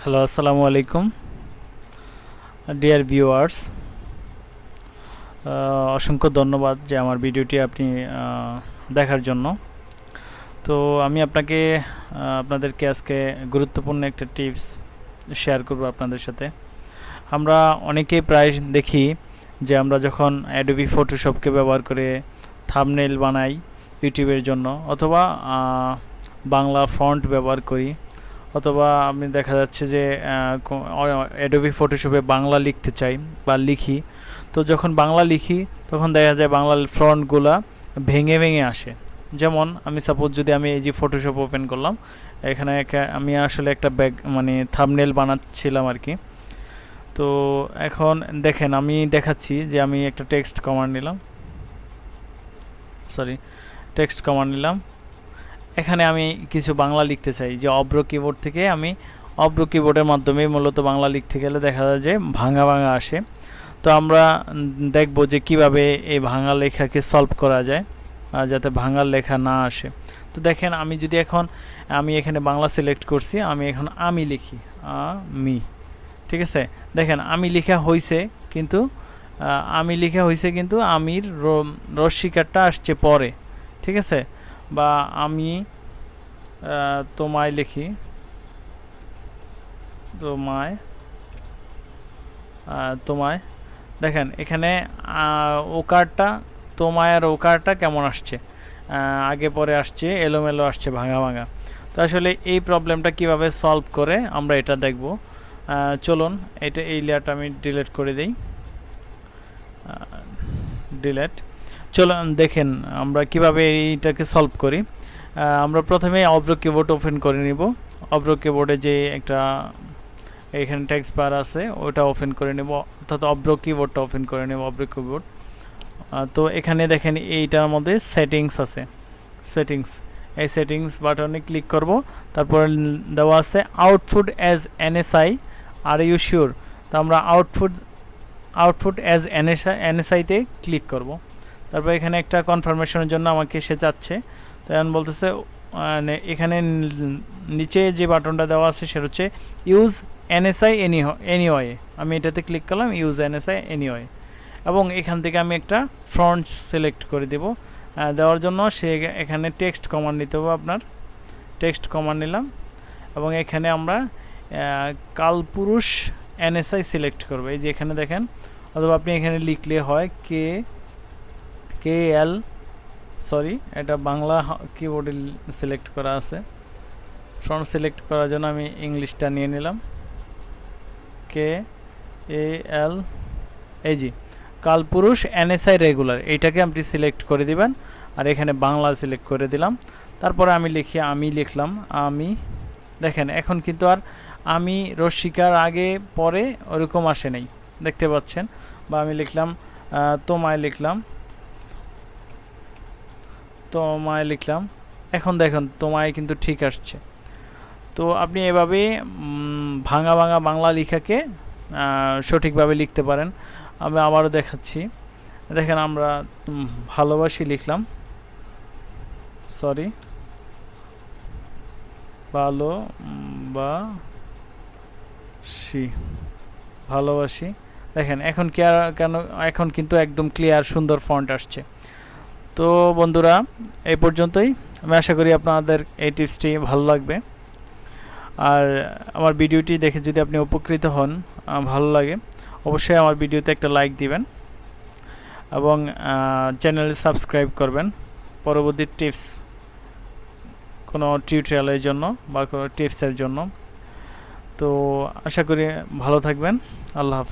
Hello, আসসালামু আলাইকুম dear viewers. অসংখ্য ধন্যবাদ যে আমার ভিডিওটি আপনি দেখার জন্য। তো আমি আপনাদেরকে আজকে গুরুত্বপূর্ণ একটা টিপস শেয়ার করব আপনাদের সাথে। আমরা অনেকেই প্রায় দেখি যে আমরা যখন অ্যাডোবি ফটোশপকে ব্যবহার করে থাম্বনেইল বানাই ইউটিউবের জন্য, অথবা বাংলা ফন্ট ব্যবহার করি, অথবা আমি দেখা যাচ্ছে যে অ্যাডোবি ফটোশপে বাংলা লিখতে চাই বা লিখি। তো যখন বাংলা লিখি তখন দেখা যায় বাংলা ফন্টগুলা ভেঙে ভেঙে আসে। যেমন আমি সাপোজ যদি আমি এই যে ফটোশপ ওপেন করলাম, এখানে আমি আসলে একটা থাম্বনেল বানাচ্ছিলাম আর কি। তো এখন দেখেন আমি দেখাচ্ছি যে আমি একটা টেক্সট কমান্ড নিলাম। এখানে আমি কিছু বাংলা লিখতে চাই, যে অব্র কিবোর্ড থেকে আমি অব্র কিবোর্ডের মাধ্যমে মূলত বাংলা লিখতে গেলে দেখা যায় যে ভাঙা ভাঙা আসে। তো আমরা দেখব যে কিভাবে এই ভাঙা লেখাকে সলভ করা যায় যাতে ভাঙার লেখা না আসে। তো দেখেন আমি এখানে বাংলা সিলেক্ট করছি, আমি এখন আমি লিখি আমি, ঠিক আছে। দেখেন আমি লেখা হয়েছে, কিন্তু আমির রস্বীকারটা আসছে পরে, ঠিক আছে। বা আমি তোমায় লিখি, তোমায় দেখেন এখানে ওকারটা, তোমায় আর ওকারটা কেমন আসছে, আগে পরে আসছে, এলোমেলো আসছে, ভাঙা ভাঙা। তো আসলে এই প্রবলেমটা কিভাবে সলভ করে আমরা এটা দেখব। চলুন এই লেয়ারটা আমি ডিলিট করে দিই। চলুন দেখেন আমরা কিভাবে এইটাকে সলভ করি। আমরা প্রথমে অব্র কিবোর্ড ওপেন করে নিব। অব্র কিবোর্ডে যে একটা এখানে টেক্সট বার আছে ওটা ওপেন করে নেব, অর্থাৎ অব্র কিবোর্ডটা ওপেন করে নেব, অব্র কিবোর্ড। তো এখানে দেখেন এইটার মধ্যে সেটিংস আছে, এই সেটিংস বাটনে ক্লিক করব। তারপরে দেওয়া আছে output as NSI, are you sure. তো আমরা আউটপুট অ্যাজ এনএসআইতে ক্লিক করব। তারপর এখানে একটা কনফার্মেশনের জন্য আমাকে সে চাচ্ছে, তো এখন বলতেছে এখানে নিচে যে বাটনটা দেওয়া আছে সেটা হচ্ছে ইউজ এনএসআই এনিওয়ে। আমি এটাতে ক্লিক করলাম, ইউজ এনএসআই এনিওয়ে, এবং এখান থেকে আমি একটা ফন্ট সিলেক্ট করে দেব। দেওয়ার জন্য এখানে টেক্সট কমান্ড নিতে হবে, আপনার টেক্সট কমান্ড নিলাম, এবং এখানে আমরা কালপুরুষ এনএসআই সিলেক্ট করব। এই যে এখানে দেখেন, অথবা আপনি এখানে লিখলে হয় KL, এটা বাংলা কিবোর্ডে সিলেক্ট করা আছে। ফন্ট সিলেক্ট করার জন্য আমি ইংলিশটা নিয়ে নিলাম, KAL, এই যে কালপুরুষ এনএসআই রেগুলার, এইটাকে আপনি সিলেক্ট করে দিবেন, আর এখানে বাংলা সিলেক্ট করে দিলাম। তারপরে আমি লিখলাম আমি। দেখেন এখন কিন্তু আর আমি রস্বীকার আগে পরে ওরকম আসে নাই, দেখতে পাচ্ছেন। বা আমি লিখলাম তোমায় লিখলাম, এখন দেখুন তোমায় কিন্তু ঠিক আসছে। তো আপনি এভাবে ভাঙা ভাঙা বাংলা লেখাকে সঠিকভাবে লিখতে পারেন। আমি আবারও দেখাচ্ছি। দেখেন আমরা ভালোবাসি লিখলাম, ভালোবাসি। দেখেন এখন কিন্তু একদম ক্লিয়ার সুন্দর ফন্ট আসছে। তো বন্ধুরা, এই পর্যন্তই। আমি আশা করি আপনাদের এই টিপসটি ভালো লাগবে। আর আমার ভিডিওটি দেখে যদি আপনি উপকৃত হন, ভালো লাগে, অবশ্যই আমার ভিডিওতে একটা লাইক দিবেন, এবং চ্যানেলে সাবস্ক্রাইব করবেন পরবর্তী কোনো টিউটোরিয়ালের জন্য বা কোনো টিপসের জন্য। তো আশা করি ভালো থাকবেন। আল্লাহ হাফেজ।